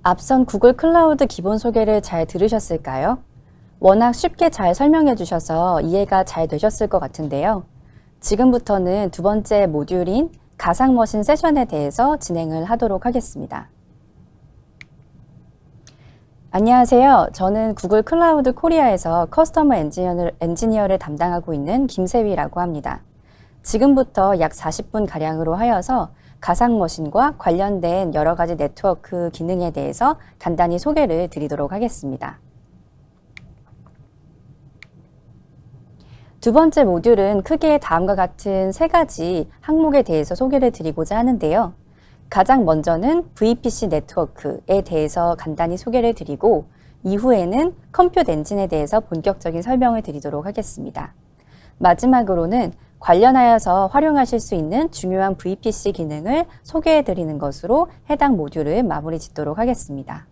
앞선 구글 클라우드 기본 소개를 잘 들으셨을까요? 워낙 쉽게 잘 설명해 주셔서 이해가 잘 되셨을 것 같은데요. 지금부터는 두 번째 모듈인 가상머신 세션에 대해서 진행을 하도록 하겠습니다. 안녕하세요. 저는 구글 클라우드 코리아에서 커스터머 엔지니어를 담당하고 있는 김세위라고 합니다. 지금부터 약 40분가량으로 하여서 가상머신과 관련된 여러 가지 네트워크 기능에 대해서 간단히 소개를 드리도록 하겠습니다. 두 번째 모듈은 크게 다음과 같은 세 가지 항목에 대해서 소개를 드리고자 하는데요. 가장 먼저는 VPC 네트워크에 대해서 간단히 소개를 드리고 이후에는 컴퓨트 엔진에 대해서 본격적인 설명을 드리도록 하겠습니다. 마지막으로는 관련하여서 활용하실 수 있는 중요한 VPC 기능을 소개해 드리는 것으로 해당 모듈을 마무리 짓도록 하겠습니다.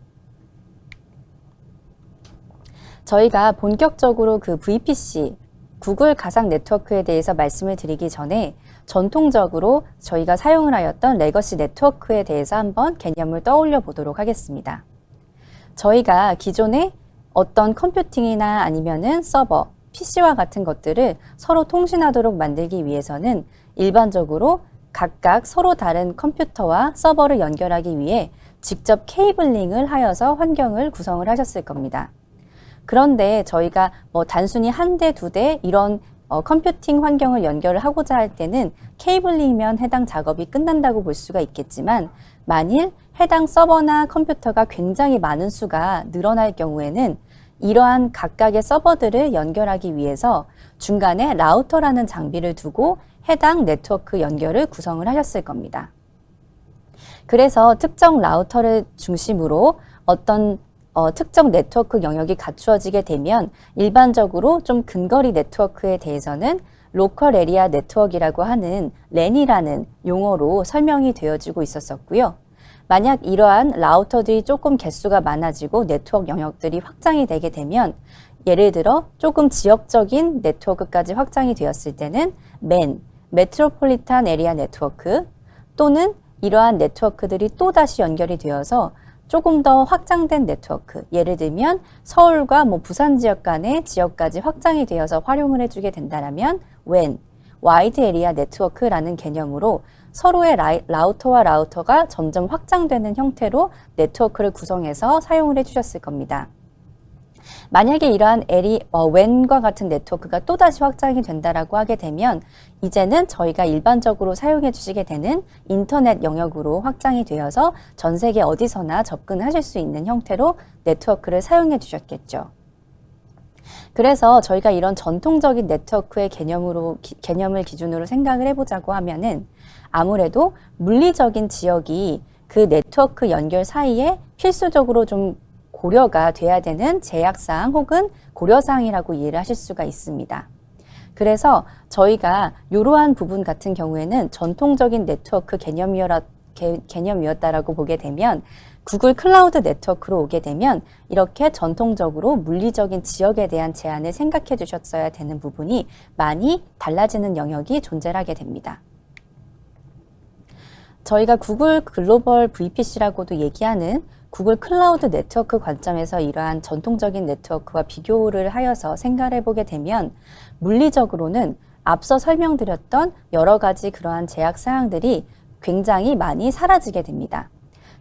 저희가 본격적으로 그 VPC, 구글 가상 네트워크에 대해서 말씀을 드리기 전에 전통적으로 저희가 사용을 하였던 레거시 네트워크에 대해서 한번 개념을 떠올려 보도록 하겠습니다. 저희가 기존에 어떤 컴퓨팅이나 아니면은 서버, PC와 같은 것들을 서로 통신하도록 만들기 위해서는 일반적으로 각각 서로 다른 컴퓨터와 서버를 연결하기 위해 직접 케이블링을 하여서 환경을 구성을 하셨을 겁니다. 그런데 저희가 단순히 한 대, 두 대 이런 컴퓨팅 환경을 연결을 하고자 할 때는 케이블링이면 해당 작업이 끝난다고 볼 수가 있겠지만 만일 해당 서버나 컴퓨터가 굉장히 많은 수가 늘어날 경우에는 이러한 각각의 서버들을 연결하기 위해서 중간에 라우터라는 장비를 두고 해당 네트워크 연결을 구성을 하셨을 겁니다. 그래서 특정 라우터를 중심으로 어떤 특정 네트워크 영역이 갖추어지게 되면 일반적으로 좀 근거리 네트워크에 대해서는 로컬 에리아 네트워크라고 하는 랜이라는 용어로 설명이 되어지고 있었었고요. 만약 이러한 라우터들이 조금 개수가 많아지고 네트워크 영역들이 확장이 되게 되면 예를 들어 조금 지역적인 네트워크까지 확장이 되었을 때는 MEN, 메트로폴리탄 에리아 네트워크 또는 이러한 네트워크들이 또다시 연결이 되어서 조금 더 확장된 네트워크, 예를 들면 서울과 부산 지역 간의 지역까지 확장이 되어서 활용을 해주게 된다면 WAN, 와이드 에리아 네트워크라는 개념으로 서로의 라우터와 라우터가 점점 확장되는 형태로 네트워크를 구성해서 사용을 해주셨을 겁니다. 만약에 이러한 WAN과 같은 네트워크가 또다시 확장이 된다라고 하게 되면 이제는 저희가 일반적으로 사용해 주시게 되는 인터넷 영역으로 확장이 되어서 전 세계 어디서나 접근하실 수 있는 형태로 네트워크를 사용해 주셨겠죠. 그래서 저희가 이런 전통적인 네트워크의 개념을 기준으로 생각을 해보자고 하면은 아무래도 물리적인 지역이 그 네트워크 연결 사이에 필수적으로 좀 고려가 돼야 되는 제약사항 혹은 고려사항이라고 이해를 하실 수가 있습니다. 그래서 저희가 이러한 부분 같은 경우에는 전통적인 네트워크 개념이었다라고 보게 되면 구글 클라우드 네트워크로 오게 되면 이렇게 전통적으로 물리적인 지역에 대한 제한을 생각해 주셨어야 되는 부분이 많이 달라지는 영역이 존재하게 됩니다. 저희가 구글 글로벌 VPC라고도 얘기하는 구글 클라우드 네트워크 관점에서 이러한 전통적인 네트워크와 비교를 하여서 생각을 해보게 되면 물리적으로는 앞서 설명드렸던 여러 가지 그러한 제약 사항들이 굉장히 많이 사라지게 됩니다.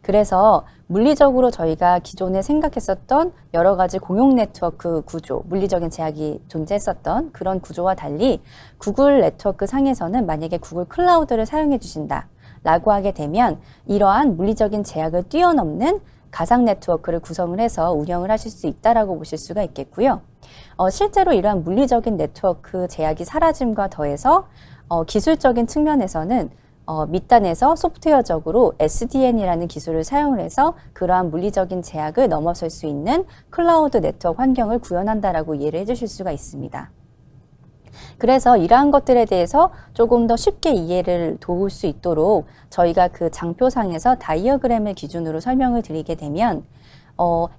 그래서 물리적으로 저희가 기존에 생각했었던 여러 가지 공용 네트워크 구조, 물리적인 제약이 존재했었던 그런 구조와 달리 구글 네트워크 상에서는 만약에 구글 클라우드를 사용해 주신다 라고 하게 되면 이러한 물리적인 제약을 뛰어넘는 가상 네트워크를 구성을 해서 운영을 하실 수 있다라고 보실 수가 있겠고요. 실제로 이러한 물리적인 네트워크 제약이 사라짐과 더해서 기술적인 측면에서는 밑단에서 소프트웨어적으로 SDN이라는 기술을 사용을 해서 그러한 물리적인 제약을 넘어설 수 있는 클라우드 네트워크 환경을 구현한다라고 이해를 해주실 수가 있습니다. 그래서 이러한 것들에 대해서 조금 더 쉽게 이해를 도울 수 있도록 저희가 그 장표상에서 다이어그램을 기준으로 설명을 드리게 되면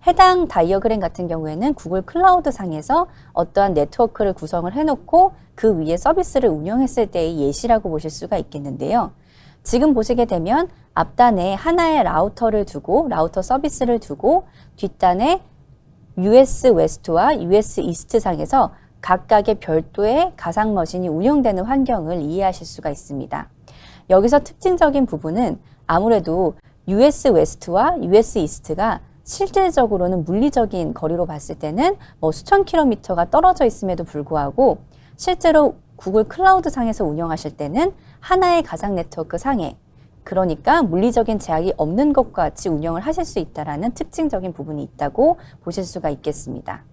해당 다이어그램 같은 경우에는 구글 클라우드 상에서 어떠한 네트워크를 구성을 해놓고 그 위에 서비스를 운영했을 때의 예시라고 보실 수가 있겠는데요. 지금 보시게 되면 앞단에 하나의 라우터를 두고 라우터 서비스를 두고 뒷단에 US 웨스트와 US 이스트 상에서 각각의 별도의 가상 머신이 운영되는 환경을 이해하실 수가 있습니다. 여기서 특징적인 부분은 아무래도 US 웨스트와 US 이스트가 실질적으로는 물리적인 거리로 봤을 때는 수천 킬로미터가 떨어져 있음에도 불구하고 실제로 구글 클라우드 상에서 운영하실 때는 하나의 가상 네트워크 상에, 그러니까 물리적인 제약이 없는 것과 같이 운영을 하실 수 있다는 특징적인 부분이 있다고 보실 수가 있겠습니다.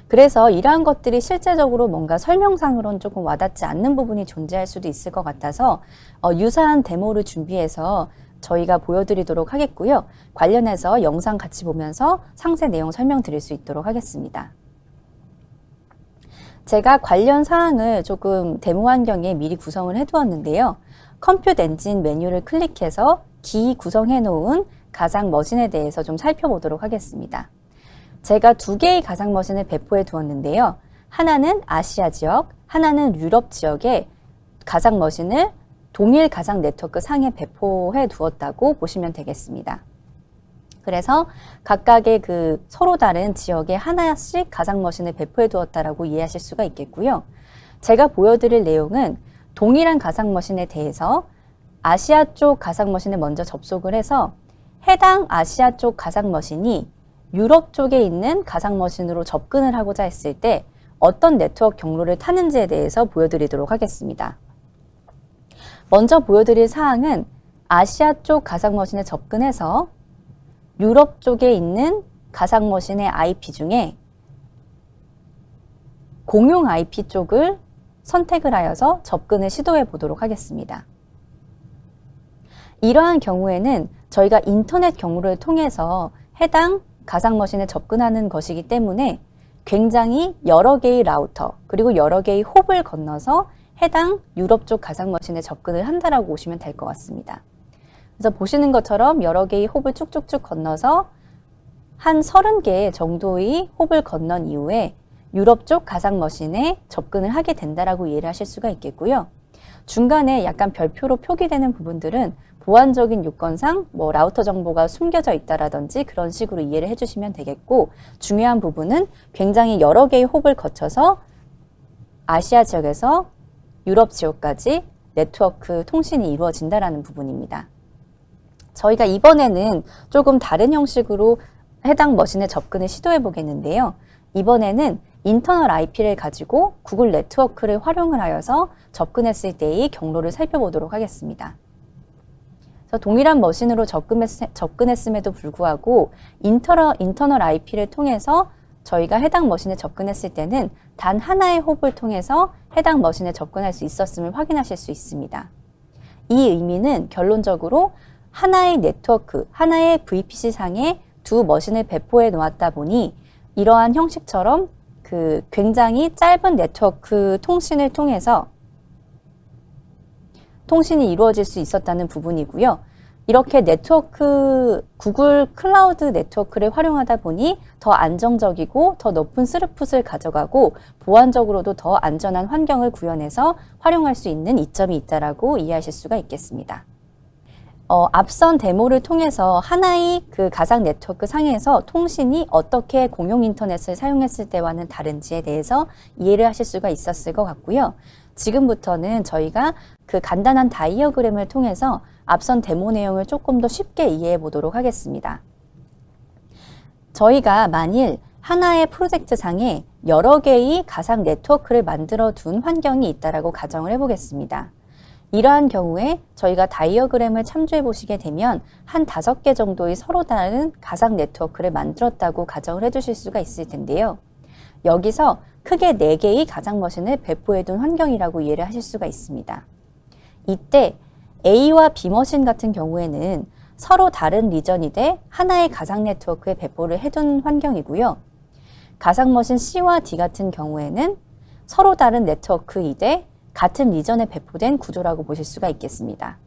그래서 이러한 것들이 실제적으로 뭔가 설명상으로는 조금 와닿지 않는 부분이 존재할 수도 있을 것 같아서 유사한 데모를 준비해서 저희가 보여드리도록 하겠고요. 관련해서 영상 같이 보면서 상세 내용 설명드릴 수 있도록 하겠습니다. 제가 관련 사항을 조금 데모 환경에 미리 구성을 해두었는데요. 컴퓨트 엔진 메뉴를 클릭해서 기이 구성해 놓은 가상 머신에 대해서 좀 살펴보도록 하겠습니다. 제가 두 개의 가상 머신을 배포해 두었는데요. 하나는 아시아 지역, 하나는 유럽 지역에 가상 머신을 동일 가상 네트워크 상에 배포해 두었다고 보시면 되겠습니다. 그래서 각각의 서로 다른 지역에 하나씩 가상 머신을 배포해 두었다라고 이해하실 수가 있겠고요. 제가 보여드릴 내용은 동일한 가상 머신에 대해서 아시아 쪽 가상 머신을 먼저 접속을 해서 해당 아시아 쪽 가상 머신이 유럽 쪽에 있는 가상 머신으로 접근을 하고자 했을 때 어떤 네트워크 경로를 타는지에 대해서 보여드리도록 하겠습니다. 먼저 보여드릴 사항은 아시아 쪽 가상 머신에 접근해서 유럽 쪽에 있는 가상 머신의 IP 중에 공용 IP 쪽을 선택을 하여서 접근을 시도해 보도록 하겠습니다. 이러한 경우에는 저희가 인터넷 경로를 통해서 해당 가상 머신에 접근하는 것이기 때문에 굉장히 여러 개의 라우터 그리고 여러 개의 홉을 건너서 해당 유럽 쪽 가상 머신에 접근을 한다라고 보시면 될 것 같습니다. 그래서 보시는 것처럼 여러 개의 홉을 쭉쭉쭉 건너서 한 30개 정도의 홉을 건넌 이후에 유럽 쪽 가상 머신에 접근을 하게 된다라고 이해를 하실 수가 있겠고요. 중간에 약간 별표로 표기되는 부분들은 보안적인 요건상 라우터 정보가 숨겨져 있다라든지 그런 식으로 이해를 해주시면 되겠고, 중요한 부분은 굉장히 여러 개의 홉을 거쳐서 아시아 지역에서 유럽 지역까지 네트워크 통신이 이루어진다라는 부분입니다. 저희가 이번에는 조금 다른 형식으로 해당 머신에 접근을 시도해 보겠는데요. 이번에는 인터널 IP를 가지고 구글 네트워크를 활용을 하여서 접근했을 때의 경로를 살펴보도록 하겠습니다. 그래서 동일한 머신으로 접근했음에도 불구하고 인터널 IP를 통해서 저희가 해당 머신에 접근했을 때는 단 하나의 홉을 통해서 해당 머신에 접근할 수 있었음을 확인하실 수 있습니다. 이 의미는 결론적으로 하나의 네트워크, 하나의 VPC 상에 두 머신을 배포해 놓았다 보니 이러한 형식처럼 굉장히 짧은 네트워크 통신을 통해서 통신이 이루어질 수 있었다는 부분이고요. 이렇게 구글 클라우드 네트워크를 활용하다 보니 더 안정적이고 더 높은 스루풋을 가져가고 보안적으로도 더 안전한 환경을 구현해서 활용할 수 있는 이점이 있다라고 이해하실 수가 있겠습니다. 앞선 데모를 통해서 하나의 가상 네트워크 상에서 통신이 어떻게 공용 인터넷을 사용했을 때와는 다른지에 대해서 이해를 하실 수가 있었을 것 같고요. 지금부터는 저희가 간단한 다이어그램을 통해서 앞선 데모 내용을 조금 더 쉽게 이해해 보도록 하겠습니다. 저희가 만일 하나의 프로젝트 상에 여러 개의 가상 네트워크를 만들어 둔 환경이 있다라고 가정을 해 보겠습니다. 이러한 경우에 저희가 다이어그램을 참조해 보시게 되면 한 5개 정도의 서로 다른 가상 네트워크를 만들었다고 가정을 해 주실 수가 있을 텐데요. 여기서 크게 4개의 가상 머신을 배포해 둔 환경이라고 이해를 하실 수가 있습니다. 이때 A와 B 머신 같은 경우에는 서로 다른 리전이되 하나의 가상 네트워크에 배포를 해둔 환경이고요. 가상 머신 C와 D 같은 경우에는 서로 다른 네트워크이되 같은 리전에 배포된 구조라고 보실 수가 있겠습니다.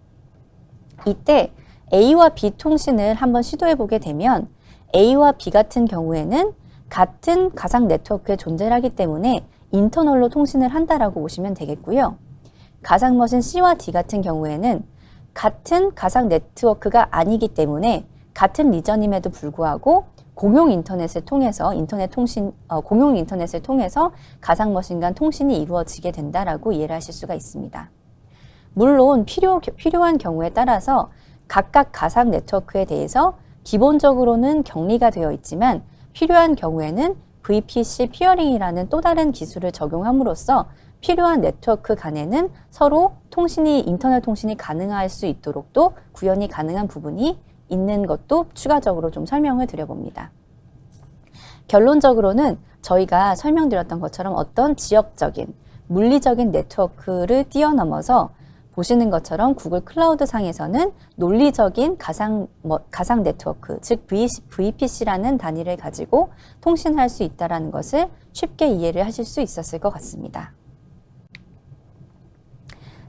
이때 A와 B 통신을 한번 시도해 보게 되면 A와 B 같은 경우에는 같은 가상 네트워크에 존재하기 때문에 인터널로 통신을 한다라고 보시면 되겠고요. 가상머신 C와 D 같은 경우에는 같은 가상 네트워크가 아니기 때문에 같은 리전임에도 불구하고 공용 인터넷을 통해서 공용 인터넷을 통해서 가상머신 간 통신이 이루어지게 된다라고 이해를 하실 수가 있습니다. 물론 필요한 경우에 따라서 각각 가상 네트워크에 대해서 기본적으로는 격리가 되어 있지만 필요한 경우에는 VPC 피어링이라는 또 다른 기술을 적용함으로써 필요한 네트워크 간에는 서로 인터넷 통신이 가능할 수 있도록도 구현이 가능한 부분이 있는 것도 추가적으로 좀 설명을 드려봅니다. 결론적으로는 저희가 설명드렸던 것처럼 어떤 지역적인, 물리적인 네트워크를 뛰어넘어서 보시는 것처럼 구글 클라우드 상에서는 논리적인 가상 네트워크, 즉 VPC라는 단위를 가지고 통신할 수 있다는 것을 쉽게 이해를 하실 수 있었을 것 같습니다.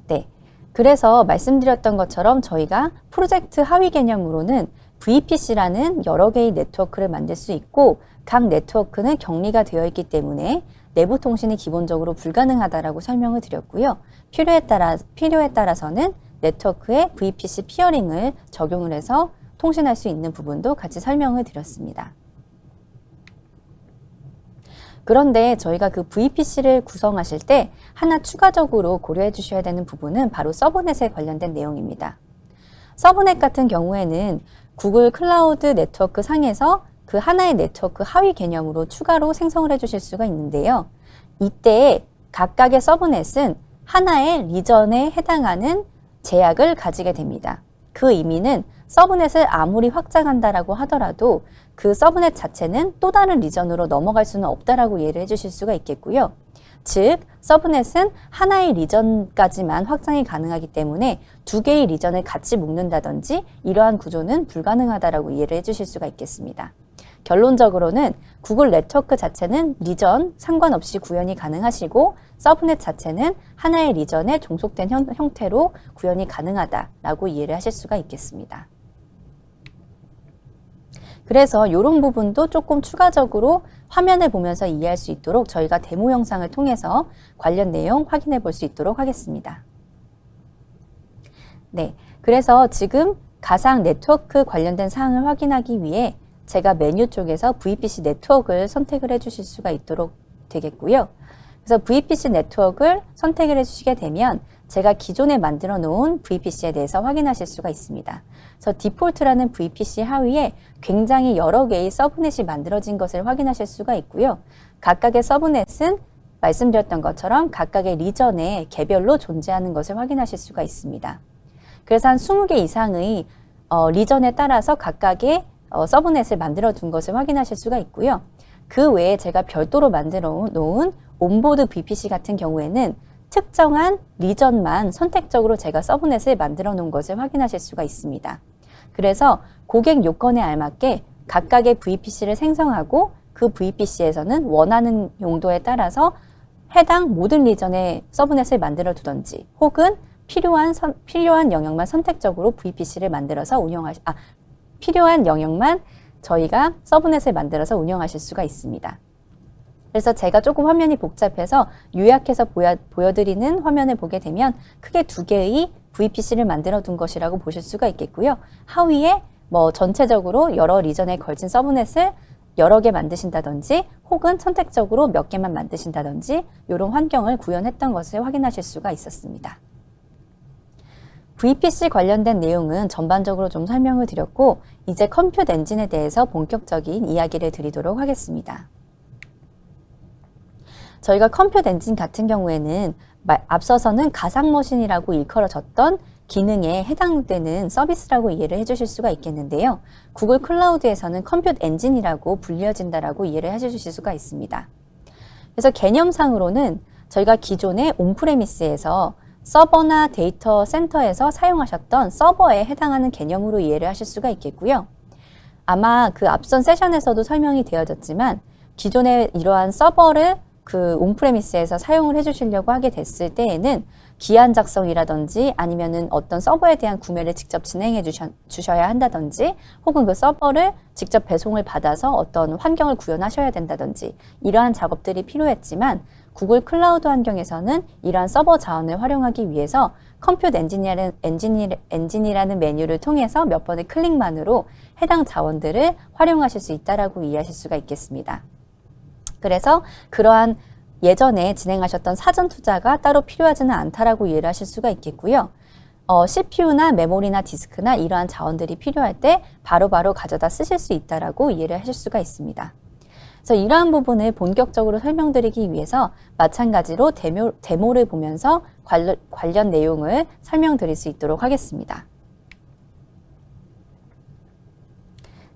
네, 그래서 말씀드렸던 것처럼 저희가 프로젝트 하위 개념으로는 VPC라는 여러 개의 네트워크를 만들 수 있고 각 네트워크는 격리가 되어 있기 때문에 내부 통신이 기본적으로 불가능하다라고 설명을 드렸고요. 필요에 따라서는 네트워크에 VPC 피어링을 적용을 해서 통신할 수 있는 부분도 같이 설명을 드렸습니다. 그런데 저희가 그 VPC를 구성하실 때 하나 추가적으로 고려해 주셔야 되는 부분은 바로 서브넷에 관련된 내용입니다. 서브넷 같은 경우에는 구글 클라우드 네트워크 상에서 그 하나의 네트워크 하위 개념으로 추가로 생성을 해 주실 수가 있는데요. 이때 각각의 서브넷은 하나의 리전에 해당하는 제약을 가지게 됩니다. 그 의미는 서브넷을 아무리 확장한다라고 하더라도 그 서브넷 자체는 또 다른 리전으로 넘어갈 수는 없다라고 이해를 해주실 수가 있겠고요. 즉, 서브넷은 하나의 리전까지만 확장이 가능하기 때문에 두 개의 리전을 같이 묶는다든지 이러한 구조는 불가능하다라고 이해를 해주실 수가 있겠습니다. 결론적으로는 구글 네트워크 자체는 리전 상관없이 구현이 가능하시고 서브넷 자체는 하나의 리전에 종속된 형태로 구현이 가능하다라고 이해를 하실 수가 있겠습니다. 그래서 이런 부분도 조금 추가적으로 화면을 보면서 이해할 수 있도록 저희가 데모 영상을 통해서 관련 내용 확인해 볼 수 있도록 하겠습니다. 네, 그래서 지금 가상 네트워크 관련된 사항을 확인하기 위해 제가 메뉴 쪽에서 VPC 네트워크를 선택을 해 주실 수가 있도록 되겠고요. 그래서 VPC 네트워크를 선택을 해 주시게 되면 제가 기존에 만들어 놓은 VPC에 대해서 확인하실 수가 있습니다. 그래서 디폴트라는 VPC 하위에 굉장히 여러 개의 서브넷이 만들어진 것을 확인하실 수가 있고요. 각각의 서브넷은 말씀드렸던 것처럼 각각의 리전에 개별로 존재하는 것을 확인하실 수가 있습니다. 그래서 한 20개 이상의 리전에 따라서 각각의 서브넷을 만들어 둔 것을 확인하실 수가 있고요. 그 외에 제가 별도로 만들어 놓은 온보드 VPC 같은 경우에는 특정한 리전만 선택적으로 제가 서브넷을 만들어 놓은 것을 확인하실 수가 있습니다. 그래서 고객 요건에 알맞게 각각의 VPC를 생성하고 그 VPC에서는 원하는 용도에 따라서 해당 모든 리전에 서브넷을 만들어 두던지 혹은 필요한 영역만 선택적으로 VPC를 만들어서 필요한 영역만 저희가 서브넷을 만들어서 운영하실 수가 있습니다. 그래서 제가 조금 화면이 복잡해서 요약해서 보여드리는 화면을 보게 되면 크게 두 개의 VPC를 만들어 둔 것이라고 보실 수가 있겠고요. 하위에 전체적으로 여러 리전에 걸친 서브넷을 여러 개 만드신다든지 혹은 선택적으로 몇 개만 만드신다든지 이런 환경을 구현했던 것을 확인하실 수가 있었습니다. VPC 관련된 내용은 전반적으로 좀 설명을 드렸고 이제 컴퓨트 엔진에 대해서 본격적인 이야기를 드리도록 하겠습니다. 저희가 컴퓨트 엔진 같은 경우에는 앞서서는 가상머신이라고 일컬어졌던 기능에 해당되는 서비스라고 이해를 해주실 수가 있겠는데요. 구글 클라우드에서는 컴퓨트 엔진이라고 불려진다라고 이해를 해주실 수가 있습니다. 그래서 개념상으로는 저희가 기존의 온프레미스에서 서버나 데이터 센터에서 사용하셨던 서버에 해당하는 개념으로 이해를 하실 수가 있겠고요. 아마 그 앞선 세션에서도 설명이 되어졌지만 기존에 이러한 서버를 그 온프레미스에서 사용을 해주시려고 하게 됐을 때에는 기한 작성이라든지 아니면은 어떤 서버에 대한 구매를 직접 진행해 주셔야 한다든지 혹은 그 서버를 직접 배송을 받아서 어떤 환경을 구현하셔야 된다든지 이러한 작업들이 필요했지만 구글 클라우드 환경에서는 이러한 서버 자원을 활용하기 위해서 컴퓨트 엔진이라는 메뉴를 통해서 몇 번의 클릭만으로 해당 자원들을 활용하실 수 있다라고 이해하실 수가 있겠습니다. 그래서 그러한 예전에 진행하셨던 사전 투자가 따로 필요하지는 않다라고 이해를 하실 수가 있겠고요. CPU나 메모리나 디스크나 이러한 자원들이 필요할 때 바로바로 가져다 쓰실 수 있다라고 이해를 하실 수가 있습니다. 그래서 이러한 부분을 본격적으로 설명드리기 위해서 마찬가지로 데모를 보면서 관련 내용을 설명드릴 수 있도록 하겠습니다.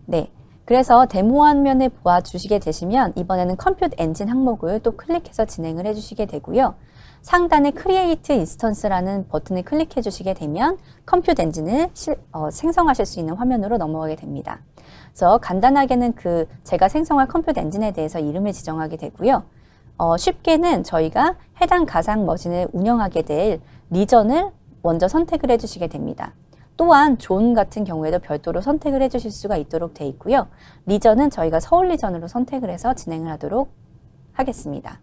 네. 그래서 데모 화면을 보아주시게 되시면 이번에는 컴퓨트 엔진 항목을 또 클릭해서 진행을 해주시게 되고요. 상단에 크리에이트 인스턴스라는 버튼을 클릭해 주시게 되면 컴퓨트 엔진을 생성하실 수 있는 화면으로 넘어가게 됩니다. 그래서 간단하게는 제가 생성할 컴퓨트 엔진에 대해서 이름을 지정하게 되고요. 쉽게는 저희가 해당 가상 머신을 운영하게 될 리전을 먼저 선택을 해주시게 됩니다. 또한 존 같은 경우에도 별도로 선택을 해주실 수가 있도록 되어 있고요. 리전은 저희가 서울 리전으로 선택을 해서 진행을 하도록 하겠습니다.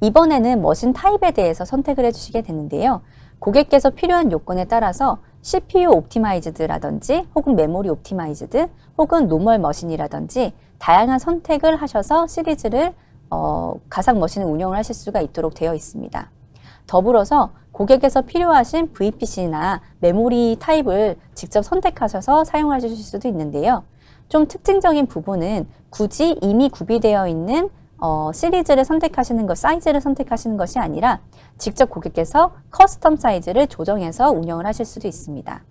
이번에는 머신 타입에 대해서 선택을 해주시게 되는데요. 고객께서 필요한 요건에 따라서 CPU 옵티마이즈드라든지 혹은 메모리 옵티마이즈드 혹은 노멀 머신이라든지 다양한 선택을 하셔서 시리즈를 가상 머신을 운영을 하실 수가 있도록 되어 있습니다. 더불어서 고객께서 필요하신 VPC나 메모리 타입을 직접 선택하셔서 사용하실 수도 있는데요. 좀 특징적인 부분은 굳이 이미 구비되어 있는 시리즈를 선택하시는 것, 사이즈를 선택하시는 것이 아니라 직접 고객께서 커스텀 사이즈를 조정해서 운영을 하실 수도 있습니다.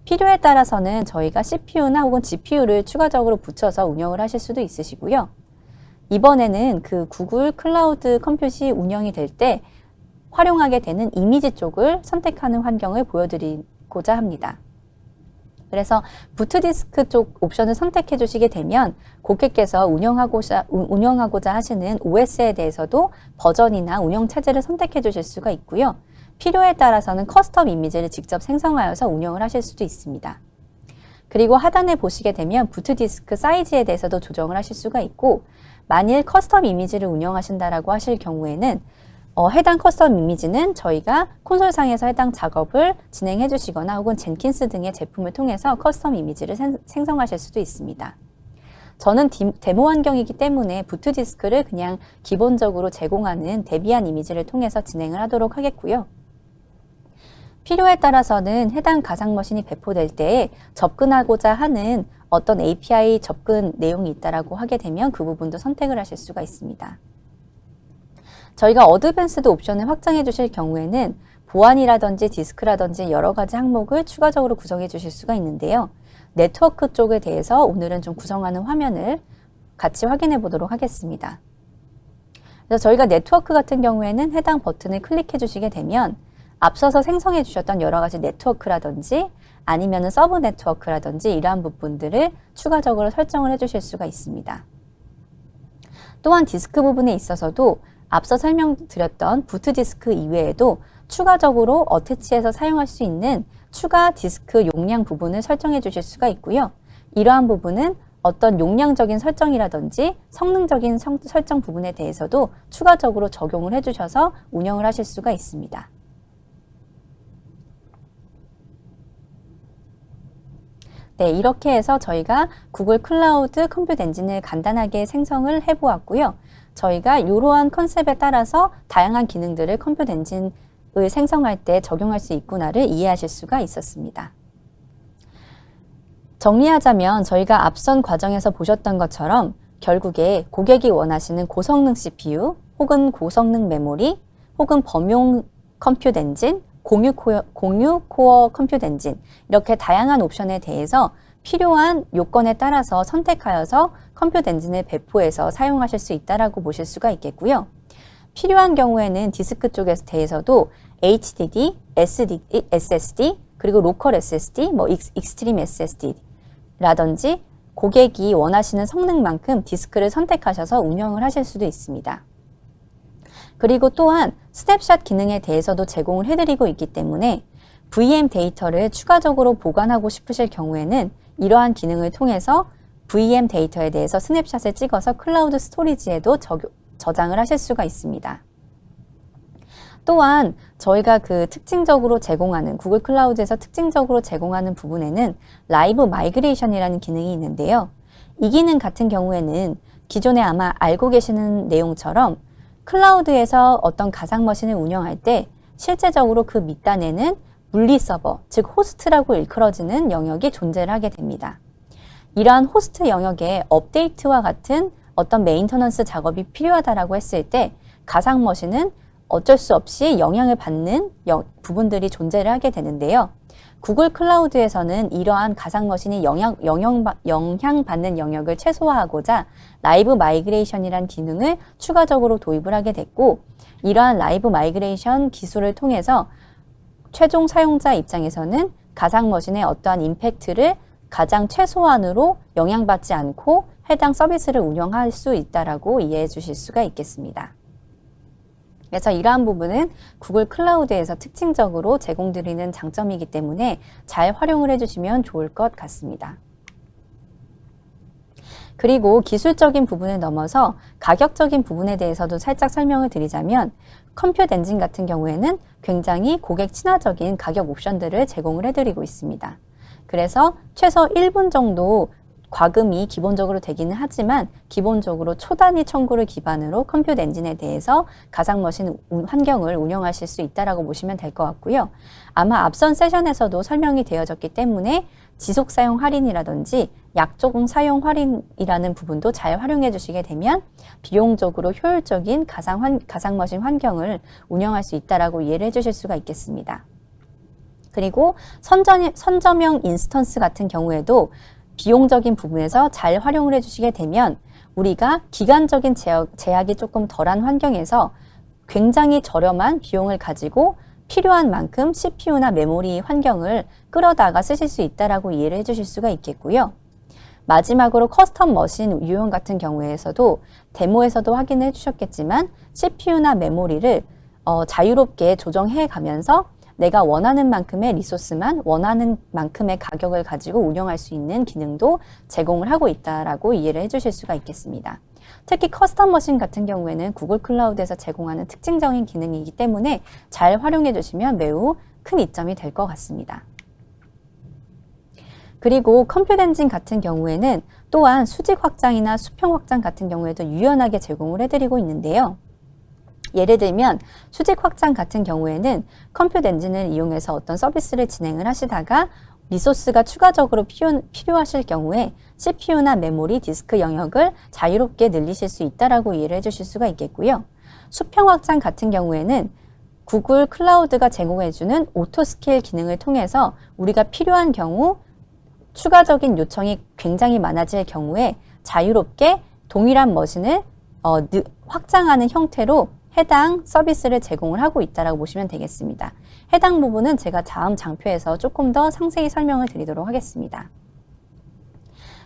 필요에 따라서는 저희가 CPU나 혹은 GPU를 추가적으로 붙여서 운영을 하실 수도 있으시고요. 이번에는 구글 클라우드 컴퓨팅이 운영이 될 때 활용하게 되는 이미지 쪽을 선택하는 환경을 보여드리고자 합니다. 그래서 부트디스크 쪽 옵션을 선택해 주시게 되면 고객께서 운영하고자 하시는 OS에 대해서도 버전이나 운영 체제를 선택해 주실 수가 있고요. 필요에 따라서는 커스텀 이미지를 직접 생성하여서 운영을 하실 수도 있습니다. 그리고 하단에 보시게 되면 부트디스크 사이즈에 대해서도 조정을 하실 수가 있고, 만일 커스텀 이미지를 운영하신다라고 하실 경우에는 해당 커스텀 이미지는 저희가 콘솔상에서 해당 작업을 진행해 주시거나 혹은 젠킨스 등의 제품을 통해서 커스텀 이미지를 생성하실 수도 있습니다. 저는 데모 환경이기 때문에 부트디스크를 그냥 기본적으로 제공하는 데비안 이미지를 통해서 진행을 하도록 하겠고요. 필요에 따라서는 해당 가상머신이 배포될 때에 접근하고자 하는 어떤 API 접근 내용이 있다라고 하게 되면 그 부분도 선택을 하실 수가 있습니다. 저희가 어드밴스드 옵션을 확장해 주실 경우에는 보안이라든지 디스크라든지 여러 가지 항목을 추가적으로 구성해 주실 수가 있는데요. 네트워크 쪽에 대해서 오늘은 좀 구성하는 화면을 같이 확인해 보도록 하겠습니다. 그래서 저희가 네트워크 같은 경우에는 해당 버튼을 클릭해 주시게 되면 앞서서 생성해 주셨던 여러 가지 네트워크라든지 아니면은 서브 네트워크라든지 이러한 부분들을 추가적으로 설정을 해 주실 수가 있습니다. 또한 디스크 부분에 있어서도 앞서 설명드렸던 부트디스크 이외에도 추가적으로 어태치해서 사용할 수 있는 추가 디스크 용량 부분을 설정해 주실 수가 있고요. 이러한 부분은 어떤 용량적인 설정이라든지 성능적인 설정 부분에 대해서도 추가적으로 적용을 해주셔서 운영을 하실 수가 있습니다. 네, 이렇게 해서 저희가 구글 클라우드 컴퓨트 엔진을 간단하게 생성을 해보았고요. 저희가 이러한 컨셉에 따라서 다양한 기능들을 컴퓨트 엔진을 생성할 때 적용할 수 있구나를 이해하실 수가 있었습니다. 정리하자면 저희가 앞선 과정에서 보셨던 것처럼 결국에 고객이 원하시는 고성능 CPU 혹은 고성능 메모리 혹은 범용 컴퓨트 엔진, 공유 코어 컴퓨트 엔진 이렇게 다양한 옵션에 대해서 필요한 요건에 따라서 선택하여서 컴퓨트 엔진을 배포해서 사용하실 수 있다라고 보실 수가 있겠고요. 필요한 경우에는 디스크 쪽에 대해서도 HDD, SSD, 그리고 로컬 SSD, 익스트림 SSD라든지 고객이 원하시는 성능만큼 디스크를 선택하셔서 운영을 하실 수도 있습니다. 그리고 또한 스냅샷 기능에 대해서도 제공을 해드리고 있기 때문에 VM 데이터를 추가적으로 보관하고 싶으실 경우에는 이러한 기능을 통해서 VM 데이터에 대해서 스냅샷을 찍어서 클라우드 스토리지에도 저장을 하실 수가 있습니다. 또한 저희가 그 특징적으로 제공하는 구글 클라우드에서 특징적으로 제공하는 부분에는 라이브 마이그레이션이라는 기능이 있는데요. 이 기능 같은 경우에는 기존에 아마 알고 계시는 내용처럼 클라우드에서 어떤 가상 머신을 운영할 때 실제적으로 그 밑단에는 물리 서버, 즉 호스트라고 일컬어지는 영역이 존재를 하게 됩니다. 이러한 호스트 영역에 업데이트와 같은 어떤 메인터넌스 작업이 필요하다라고 했을 때 가상 머신은 어쩔 수 없이 영향을 받는 부분들이 존재를 하게 되는데요. 구글 클라우드에서는 이러한 가상 머신이 영향받는 영역을 최소화하고자 라이브 마이그레이션이란 기능을 추가적으로 도입을 하게 됐고, 이러한 라이브 마이그레이션 기술을 통해서 최종 사용자 입장에서는 가상 머신의 어떠한 임팩트를 가장 최소한으로 영향받지 않고 해당 서비스를 운영할 수 있다라고 이해해 주실 수가 있겠습니다. 그래서 이러한 부분은 구글 클라우드에서 특징적으로 제공드리는 장점이기 때문에 잘 활용을 해주시면 좋을 것 같습니다. 그리고 기술적인 부분을 넘어서 가격적인 부분에 대해서도 살짝 설명을 드리자면 컴퓨트 엔진 같은 경우에는 굉장히 고객 친화적인 가격 옵션들을 제공을 해드리고 있습니다. 그래서 최소 1분 정도 과금이 기본적으로 되기는 하지만 기본적으로 초단위 청구를 기반으로 컴퓨트 엔진에 대해서 가상머신 환경을 운영하실 수 있다고 보시면 될 것 같고요. 아마 앞선 세션에서도 설명이 되어졌기 때문에 지속 사용 할인이라든지 약정 사용 할인이라는 부분도 잘 활용해 주시게 되면 비용적으로 효율적인 가상머신 환경을 운영할 수 있다고 이해를 해 주실 수가 있겠습니다. 그리고 선점형 인스턴스 같은 경우에도 비용적인 부분에서 잘 활용을 해주시게 되면 우리가 기간적인 제약이 조금 덜한 환경에서 굉장히 저렴한 비용을 가지고 필요한 만큼 CPU나 메모리 환경을 끌어다가 쓰실 수 있다라고 이해를 해주실 수가 있겠고요. 마지막으로 커스텀 머신 유형 같은 경우에서도 데모에서도 확인해 주셨겠지만 CPU나 메모리를 자유롭게 조정해 가면서 내가 원하는 만큼의 리소스만 원하는 만큼의 가격을 가지고 운영할 수 있는 기능도 제공을 하고 있다라고 이해를 해주실 수가 있겠습니다. 특히 커스텀 머신 같은 경우에는 구글 클라우드에서 제공하는 특징적인 기능이기 때문에 잘 활용해 주시면 매우 큰 이점이 될 것 같습니다. 그리고 컴퓨트 엔진 같은 경우에는 또한 수직 확장이나 수평 확장 같은 경우에도 유연하게 제공을 해드리고 있는데요. 예를 들면 수직 확장 같은 경우에는 컴퓨트 엔진을 이용해서 어떤 서비스를 진행을 하시다가 리소스가 추가적으로 필요하실 경우에 CPU나 메모리, 디스크 영역을 자유롭게 늘리실 수 있다라고 이해를 해주실 수가 있겠고요. 수평 확장 같은 경우에는 구글 클라우드가 제공해주는 오토스케일 기능을 통해서 우리가 필요한 경우 추가적인 요청이 굉장히 많아질 경우에 자유롭게 동일한 머신을 확장하는 형태로 해당 서비스를 제공을 하고 있다고 보시면 되겠습니다. 해당 부분은 제가 다음 장표에서 조금 더 상세히 설명을 드리도록 하겠습니다.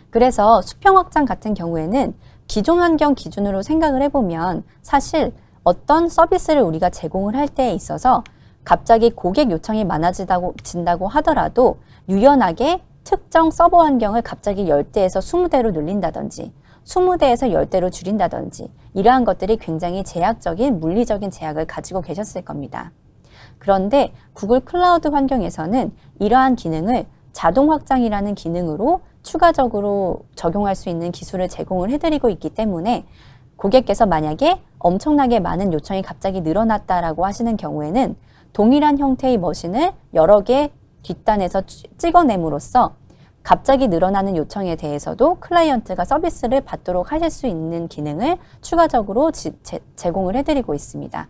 그래서 수평 확장 같은 경우에는 기존 환경 기준으로 생각을 해보면 사실 어떤 서비스를 우리가 제공을 할 때에 있어서 갑자기 고객 요청이 많아진다고 하더라도 유연하게 특정 서버 환경을 갑자기 10대에서 20대로 늘린다든지 20대에서 10대로 줄인다든지 이러한 것들이 굉장히 제약적인 물리적인 제약을 가지고 계셨을 겁니다. 그런데 구글 클라우드 환경에서는 이러한 기능을 자동 확장이라는 기능으로 추가적으로 적용할 수 있는 기술을 제공을 해드리고 있기 때문에 고객께서 만약에 엄청나게 많은 요청이 갑자기 늘어났다라고 하시는 경우에는 동일한 형태의 머신을 여러 개 뒷단에서 찍어냄으로써 갑자기 늘어나는 요청에 대해서도 클라이언트가 서비스를 받도록 하실 수 있는 기능을 추가적으로 제공을 해드리고 있습니다.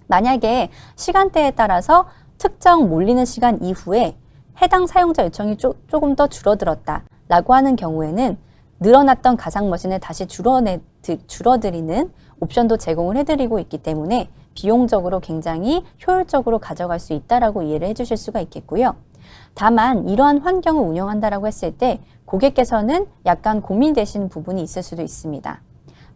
만약에 시간대에 따라서 특정 몰리는 시간 이후에 해당 사용자 요청이 조금 더 줄어들었다라고 하는 경우에는 늘어났던 가상 머신을 다시 줄어들이는 옵션도 제공을 해드리고 있기 때문에 비용적으로 굉장히 효율적으로 가져갈 수 있다라고 이해를 해주실 수가 있겠고요. 다만 이러한 환경을 운영한다라고 했을 때 고객께서는 약간 고민되시는 부분이 있을 수도 있습니다.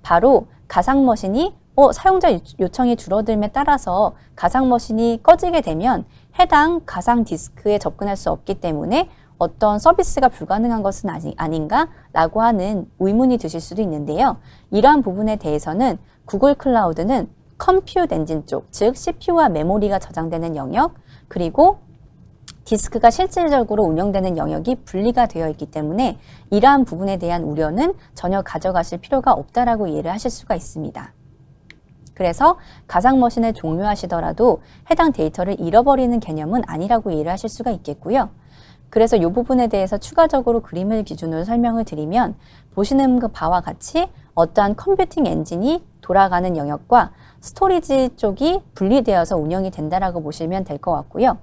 바로 가상 머신이 사용자 요청이 줄어들음에 따라서 가상 머신이 꺼지게 되면 해당 가상 디스크에 접근할 수 없기 때문에 어떤 서비스가 불가능한 것은 아닌가? 라고 하는 의문이 드실 수도 있는데요. 이러한 부분에 대해서는 구글 클라우드는 컴퓨트 엔진 쪽, 즉 CPU와 메모리가 저장되는 영역, 그리고 디스크가 실질적으로 운영되는 영역이 분리가 되어 있기 때문에 이러한 부분에 대한 우려는 전혀 가져가실 필요가 없다라고 이해를 하실 수가 있습니다. 그래서 가상머신을 종료하시더라도 해당 데이터를 잃어버리는 개념은 아니라고 이해를 하실 수가 있겠고요. 그래서 이 부분에 대해서 추가적으로 그림을 기준으로 설명을 드리면 보시는 그 바와 같이 어떠한 컴퓨팅 엔진이 돌아가는 영역과 스토리지 쪽이 분리되어서 운영이 된다라고 보시면 될 것 같고요.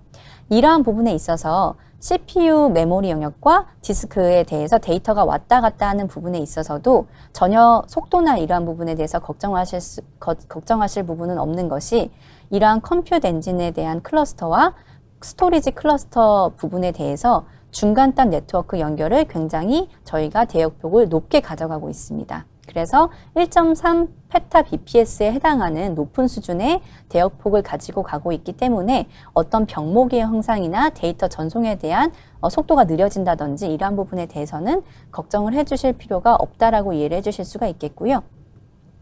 이러한 부분에 있어서 CPU 메모리 영역과 디스크에 대해서 데이터가 왔다 갔다 하는 부분에 있어서도 전혀 속도나 이러한 부분에 대해서 걱정하실 부분은 없는 것이 이러한 컴퓨트 엔진에 대한 클러스터와 스토리지 클러스터 부분에 대해서 중간단 네트워크 연결을 굉장히 저희가 대역폭을 높게 가져가고 있습니다. 그래서 1.3 페타 bps에 해당하는 높은 수준의 대역폭을 가지고 가고 있기 때문에 어떤 병목의 형상이나 데이터 전송에 대한 속도가 느려진다든지 이러한 부분에 대해서는 걱정을 해주실 필요가 없다라고 이해를 해주실 수가 있겠고요.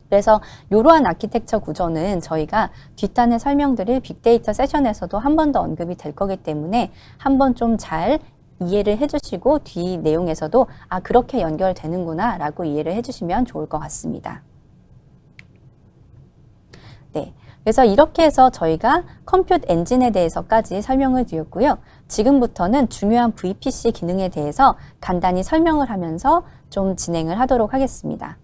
그래서 이러한 아키텍처 구조는 저희가 뒷단에 설명드릴 빅데이터 세션에서도 한 번 더 언급이 될 거기 때문에 한번 좀 잘 이해를 해주시고 뒤 내용에서도 그렇게 연결되는구나 라고 이해를 해주시면 좋을 것 같습니다. 네, 그래서 이렇게 해서 저희가 컴퓨트 엔진에 대해서까지 설명을 드렸고요. 지금부터는 중요한 VPC 기능에 대해서 간단히 설명을 하면서 좀 진행을 하도록 하겠습니다.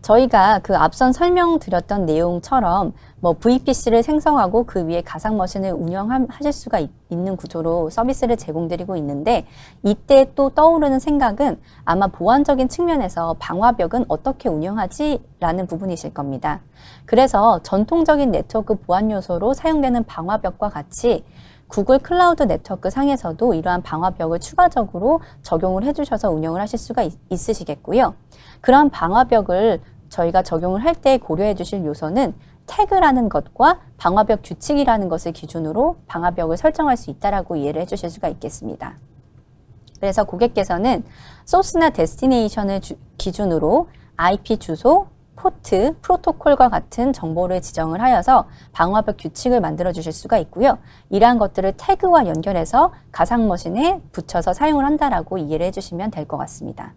저희가 그 앞선 설명드렸던 내용처럼 VPC를 생성하고 그 위에 가상머신을 운영하실 수가 있는 구조로 서비스를 제공드리고 있는데 이때 또 떠오르는 생각은 아마 보안적인 측면에서 방화벽은 어떻게 운영하지? 라는 부분이실 겁니다. 그래서 전통적인 네트워크 보안 요소로 사용되는 방화벽과 같이 구글 클라우드 네트워크 상에서도 이러한 방화벽을 추가적으로 적용을 해주셔서 운영을 하실 수가 있으시겠고요. 그런 방화벽을 저희가 적용을 할 때 고려해 주실 요소는 태그라는 것과 방화벽 규칙이라는 것을 기준으로 방화벽을 설정할 수 있다라고 이해를 해 주실 수가 있겠습니다. 그래서 고객께서는 소스나 데스티네이션을 기준으로 IP 주소, 포트, 프로토콜과 같은 정보를 지정을 하여서 방화벽 규칙을 만들어 주실 수가 있고요. 이러한 것들을 태그와 연결해서 가상머신에 붙여서 사용을 한다라고 이해를 해주시면 될 것 같습니다.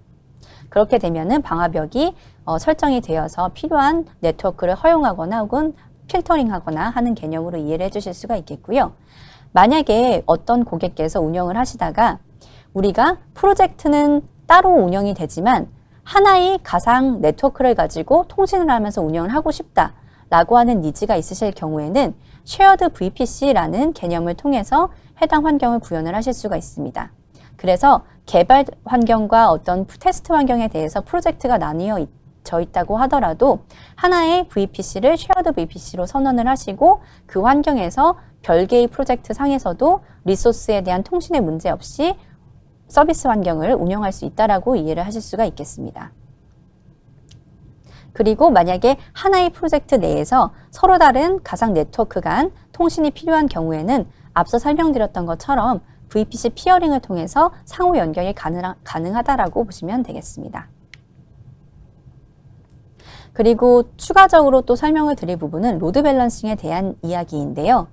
그렇게 되면은 방화벽이 설정이 되어서 필요한 네트워크를 허용하거나 혹은 필터링하거나 하는 개념으로 이해를 해주실 수가 있겠고요. 만약에 어떤 고객께서 운영을 하시다가 우리가 프로젝트는 따로 운영이 되지만 하나의 가상 네트워크를 가지고 통신을 하면서 운영을 하고 싶다라고 하는 니즈가 있으실 경우에는 쉐어드 VPC라는 개념을 통해서 해당 환경을 구현을 하실 수가 있습니다. 그래서 개발 환경과 어떤 테스트 환경에 대해서 프로젝트가 나뉘어져 있다고 하더라도 하나의 VPC를 쉐어드 VPC로 선언을 하시고 그 환경에서 별개의 프로젝트 상에서도 리소스에 대한 통신에 문제 없이 서비스 환경을 운영할 수 있다라고 이해를 하실 수가 있겠습니다. 그리고 만약에 하나의 프로젝트 내에서 서로 다른 가상 네트워크 간 통신이 필요한 경우에는 앞서 설명드렸던 것처럼 VPC 피어링을 통해서 상호 연결이 가능하다라고 보시면 되겠습니다. 그리고 추가적으로 또 설명을 드릴 부분은 로드 밸런싱에 대한 이야기인데요.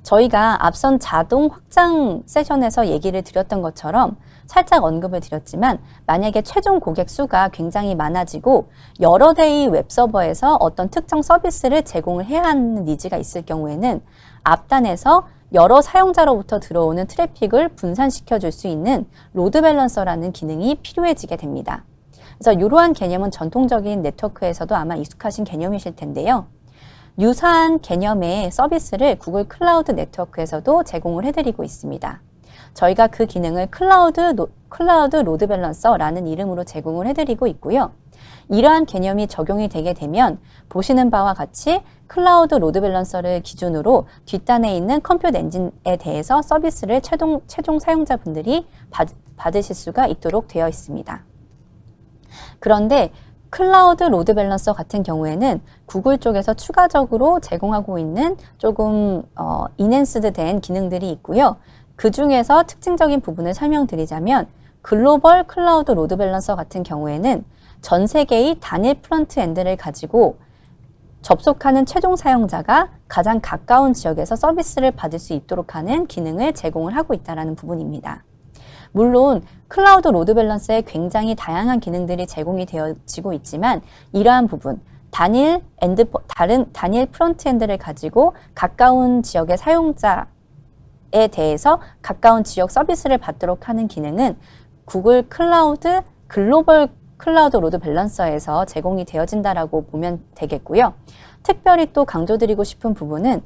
저희가 앞선 자동 확장 세션에서 얘기를 드렸던 것처럼 살짝 언급을 드렸지만 만약에 최종 고객 수가 굉장히 많아지고 여러 대의 웹서버에서 어떤 특정 서비스를 제공을 해야 하는 니즈가 있을 경우에는 앞단에서 여러 사용자로부터 들어오는 트래픽을 분산시켜 줄 수 있는 로드 밸런서라는 기능이 필요해지게 됩니다. 그래서 이러한 개념은 전통적인 네트워크에서도 아마 익숙하신 개념이실 텐데요. 유사한 개념의 서비스를 구글 클라우드 네트워크에서도 제공을 해드리고 있습니다. 저희가 그 기능을 클라우드 로드 밸런서라는 이름으로 제공을 해드리고 있고요. 이러한 개념이 적용이 되게 되면 보시는 바와 같이 클라우드 로드 밸런서를 기준으로 뒷단에 있는 컴퓨트 엔진에 대해서 서비스를 최종 사용자분들이 받으실 수가 있도록 되어 있습니다. 그런데 클라우드 로드 밸런서 같은 경우에는 구글 쪽에서 추가적으로 제공하고 있는 조금 인핸스드 된 기능들이 있고요. 그 중에서 특징적인 부분을 설명드리자면 글로벌 클라우드 로드 밸런서 같은 경우에는 전 세계의 단일 프론트엔드를 가지고 접속하는 최종 사용자가 가장 가까운 지역에서 서비스를 받을 수 있도록 하는 기능을 제공을 하고 있다는 부분입니다. 물론 클라우드 로드 밸런스에 굉장히 다양한 기능들이 제공이 되어지고 있지만 이러한 부분, 단일 프론트엔드를 가지고 가까운 지역의 사용자에 대해서 가까운 지역 서비스를 받도록 하는 기능은 구글 클라우드 글로벌 클라우드 로드 밸런서에서 제공이 되어진다라고 보면 되겠고요. 특별히 또 강조드리고 싶은 부분은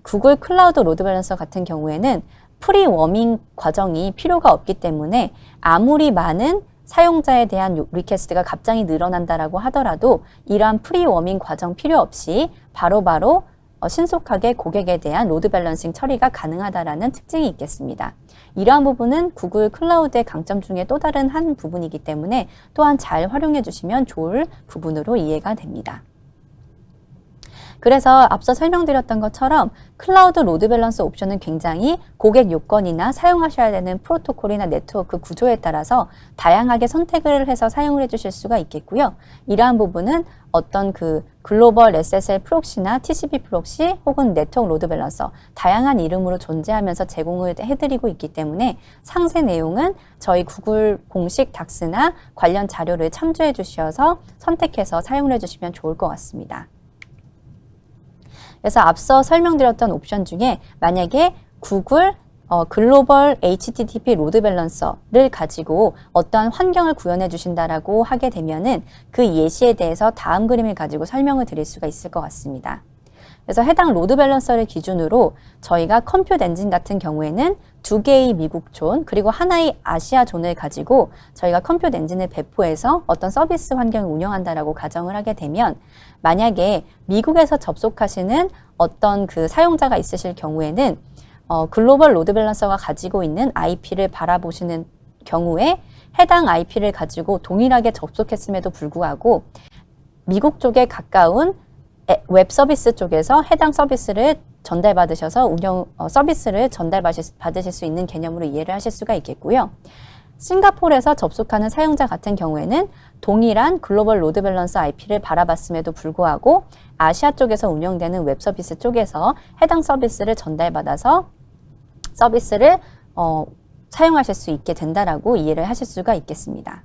구글 클라우드 로드 밸런서 같은 경우에는 프리워밍 과정이 필요가 없기 때문에 아무리 많은 사용자에 대한 리퀘스트가 갑자기 늘어난다라고 하더라도 이러한 프리워밍 과정 필요 없이 바로바로 신속하게 고객에 대한 로드 밸런싱 처리가 가능하다라는 특징이 있겠습니다. 이러한 부분은 구글 클라우드의 강점 중에 또 다른 한 부분이기 때문에 또한 잘 활용해 주시면 좋을 부분으로 이해가 됩니다. 그래서 앞서 설명드렸던 것처럼 클라우드 로드 밸런스 옵션은 굉장히 고객 요건이나 사용하셔야 되는 프로토콜이나 네트워크 구조에 따라서 다양하게 선택을 해서 사용을 해주실 수가 있겠고요. 이러한 부분은 어떤 그 글로벌 SSL 프록시나 TCP 프록시 혹은 네트워크 로드 밸런서 다양한 이름으로 존재하면서 제공을 해드리고 있기 때문에 상세 내용은 저희 구글 공식 닥스나 관련 자료를 참조해 주셔서 선택해서 사용을 해주시면 좋을 것 같습니다. 그래서 앞서 설명드렸던 옵션 중에 만약에 구글 글로벌 HTTP 로드 밸런서를 가지고 어떠한 환경을 구현해 주신다라고 하게 되면은 그 예시에 대해서 다음 그림을 가지고 설명을 드릴 수가 있을 것 같습니다. 그래서 해당 로드 밸런서를 기준으로 저희가 컴퓨트 엔진 같은 경우에는 2개의 미국 존 그리고 하나의 아시아 존을 가지고 저희가 컴퓨트 엔진을 배포해서 어떤 서비스 환경을 운영한다라고 가정을 하게 되면 만약에 미국에서 접속하시는 어떤 그 사용자가 있으실 경우에는 글로벌 로드 밸런서가 가지고 있는 IP를 바라보시는 경우에 해당 IP를 가지고 동일하게 접속했음에도 불구하고 미국 쪽에 가까운 웹 서비스 쪽에서 해당 서비스를 전달받으셔서 서비스를 전달받으실 수 있는 개념으로 이해를 하실 수가 있겠고요. 싱가포르에서 접속하는 사용자 같은 경우에는 동일한 글로벌 로드 밸런서 IP를 바라봤음에도 불구하고 아시아 쪽에서 운영되는 웹 서비스 쪽에서 해당 서비스를 전달받아서 서비스를 사용하실 수 있게 된다라고 이해를 하실 수가 있겠습니다.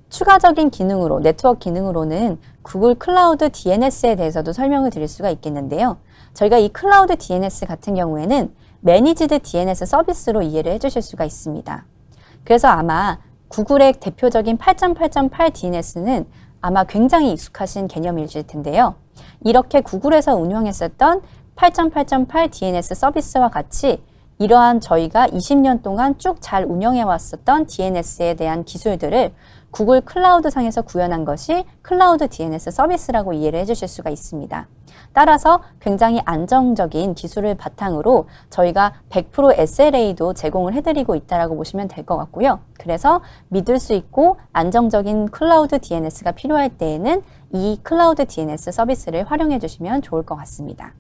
추가적인 기능으로, 네트워크 기능으로는 구글 클라우드 DNS에 대해서도 설명을 드릴 수가 있겠는데요. 저희가 이 클라우드 DNS 같은 경우에는 매니지드 DNS 서비스로 이해를 해주실 수가 있습니다. 그래서 아마 구글의 대표적인 8.8.8 DNS는 아마 굉장히 익숙하신 개념이실 텐데요. 이렇게 구글에서 운영했었던 8.8.8 DNS 서비스와 같이 이러한 저희가 20년 동안 쭉 잘 운영해 왔었던 DNS에 대한 기술들을 구글 클라우드 상에서 구현한 것이 클라우드 DNS 서비스라고 이해를 해주실 수가 있습니다. 따라서 굉장히 안정적인 기술을 바탕으로 저희가 100% SLA도 제공을 해드리고 있다고 보시면 될 것 같고요. 그래서 믿을 수 있고 안정적인 클라우드 DNS가 필요할 때에는 이 클라우드 DNS 서비스를 활용해 주시면 좋을 것 같습니다.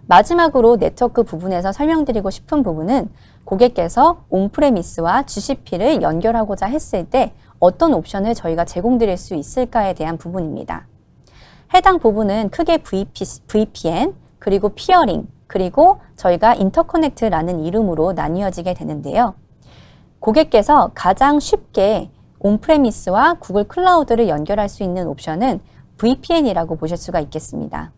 마지막으로 네트워크 부분에서 설명드리고 싶은 부분은 고객께서 온프레미스와 GCP를 연결하고자 했을 때 어떤 옵션을 저희가 제공드릴 수 있을까에 대한 부분입니다. 해당 부분은 크게 VPN, 그리고 피어링, 그리고 저희가 인터커넥트라는 이름으로 나뉘어지게 되는데요. 고객께서 가장 쉽게 온프레미스와 구글 클라우드를 연결할 수 있는 옵션은 VPN이라고 보실 수가 있겠습니다.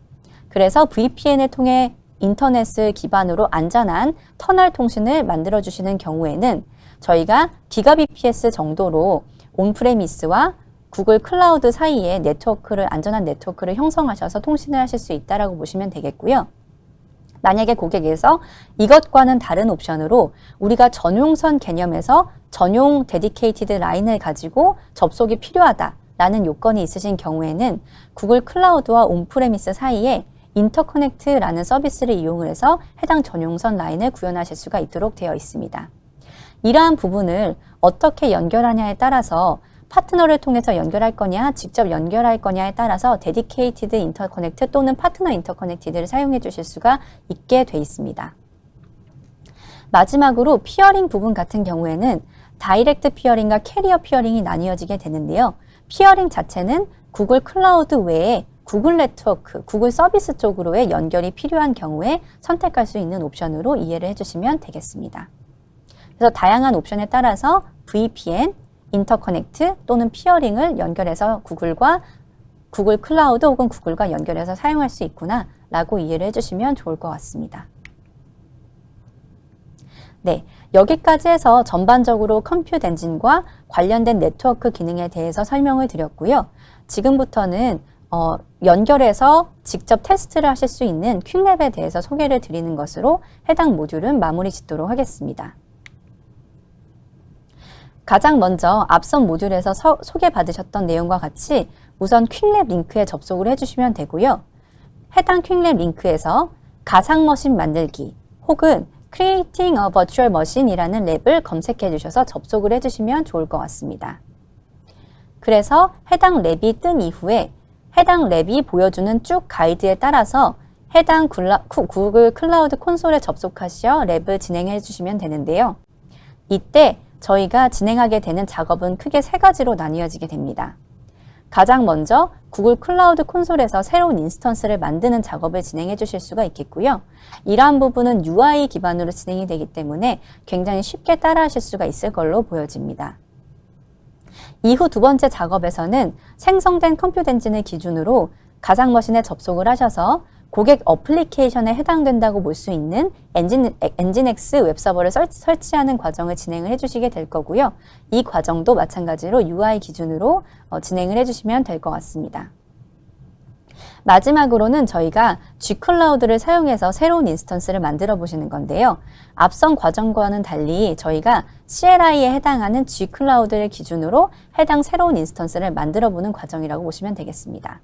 그래서 VPN을 통해 인터넷을 기반으로 안전한 터널 통신을 만들어 주시는 경우에는 저희가 기가bps 정도로 온프레미스와 구글 클라우드 사이에 안전한 네트워크를 형성하셔서 통신을 하실 수 있다고 보시면 되겠고요. 만약에 고객에서 이것과는 다른 옵션으로 우리가 전용선 개념에서 전용 데디케이티드 라인을 가지고 접속이 필요하다라는 요건이 있으신 경우에는 구글 클라우드와 온프레미스 사이에 인터커넥트라는 서비스를 이용을 해서 해당 전용선 라인을 구현하실 수가 있도록 되어 있습니다. 이러한 부분을 어떻게 연결하냐에 따라서 파트너를 통해서 연결할 거냐, 직접 연결할 거냐에 따라서 데디케이티드 인터커넥트 또는 파트너 인터커넥티드를 사용해 주실 수가 있게 돼 있습니다. 마지막으로 피어링 부분 같은 경우에는 다이렉트 피어링과 캐리어 피어링이 나뉘어지게 되는데요. 피어링 자체는 구글 클라우드 외에 구글 네트워크, 구글 서비스 쪽으로의 연결이 필요한 경우에 선택할 수 있는 옵션으로 이해를 해주시면 되겠습니다. 그래서 다양한 옵션에 따라서 VPN, 인터커넥트 또는 피어링을 연결해서 구글과 구글 클라우드 혹은 구글과 연결해서 사용할 수 있구나 라고 이해를 해주시면 좋을 것 같습니다. 네, 여기까지 해서 전반적으로 컴퓨트 엔진과 관련된 네트워크 기능에 대해서 설명을 드렸고요. 지금부터는 연결해서 직접 테스트를 하실 수 있는 퀵랩에 대해서 소개를 드리는 것으로 해당 모듈은 마무리 짓도록 하겠습니다. 가장 먼저 앞선 모듈에서 소개받으셨던 내용과 같이 우선 퀵랩 링크에 접속을 해주시면 되고요. 해당 퀵랩 링크에서 가상머신 만들기 혹은 Creating a Virtual Machine이라는 랩을 검색해 주셔서 접속을 해주시면 좋을 것 같습니다. 그래서 해당 랩이 뜬 이후에 해당 랩이 보여주는 쭉 가이드에 따라서 해당 구글 클라우드 콘솔에 접속하시어 랩을 진행해 주시면 되는데요. 이때 저희가 진행하게 되는 작업은 크게 세 가지로 나뉘어지게 됩니다. 가장 먼저 구글 클라우드 콘솔에서 새로운 인스턴스를 만드는 작업을 진행해 주실 수가 있겠고요. 이러한 부분은 UI 기반으로 진행이 되기 때문에 굉장히 쉽게 따라 하실 수가 있을 걸로 보여집니다. 이후 두 번째 작업에서는 생성된 컴퓨트 엔진을 기준으로 가상머신에 접속을 하셔서 고객 어플리케이션에 해당된다고 볼 수 있는 엔진X 웹서버를 설치하는 과정을 진행을 해주시게 될 거고요. 이 과정도 마찬가지로 UI 기준으로 진행을 해주시면 될 것 같습니다. 마지막으로는 저희가 G클라우드를 사용해서 새로운 인스턴스를 만들어 보시는 건데요. 앞선 과정과는 달리 저희가 CLI에 해당하는 G클라우드를 기준으로 해당 새로운 인스턴스를 만들어 보는 과정이라고 보시면 되겠습니다.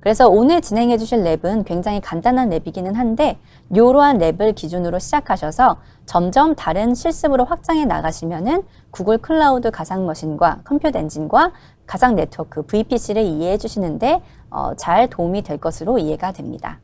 그래서 오늘 진행해 주실 랩은 굉장히 간단한 랩이기는 한데 이러한 랩을 기준으로 시작하셔서 점점 다른 실습으로 확장해 나가시면은 구글 클라우드 가상머신과 컴퓨트 엔진과 가상 네트워크 VPC를 이해해 주시는데 잘 도움이 될 것으로 이해가 됩니다.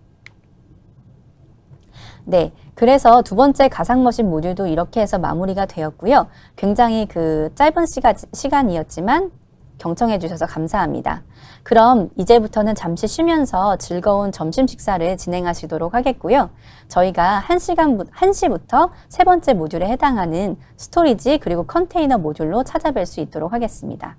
네, 그래서 두 번째 가상머신 모듈도 이렇게 해서 마무리가 되었고요. 굉장히 짧은 시간이었지만 경청해 주셔서 감사합니다. 그럼 이제부터는 잠시 쉬면서 즐거운 점심 식사를 진행하시도록 하겠고요. 저희가 1시부터 세 번째 모듈에 해당하는 스토리지 그리고 컨테이너 모듈로 찾아뵐 수 있도록 하겠습니다.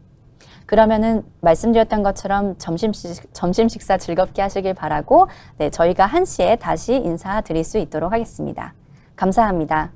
그러면은 말씀드렸던 것처럼 점심 식사 즐겁게 하시길 바라고 저희가 1시에 다시 인사드릴 수 있도록 하겠습니다. 감사합니다.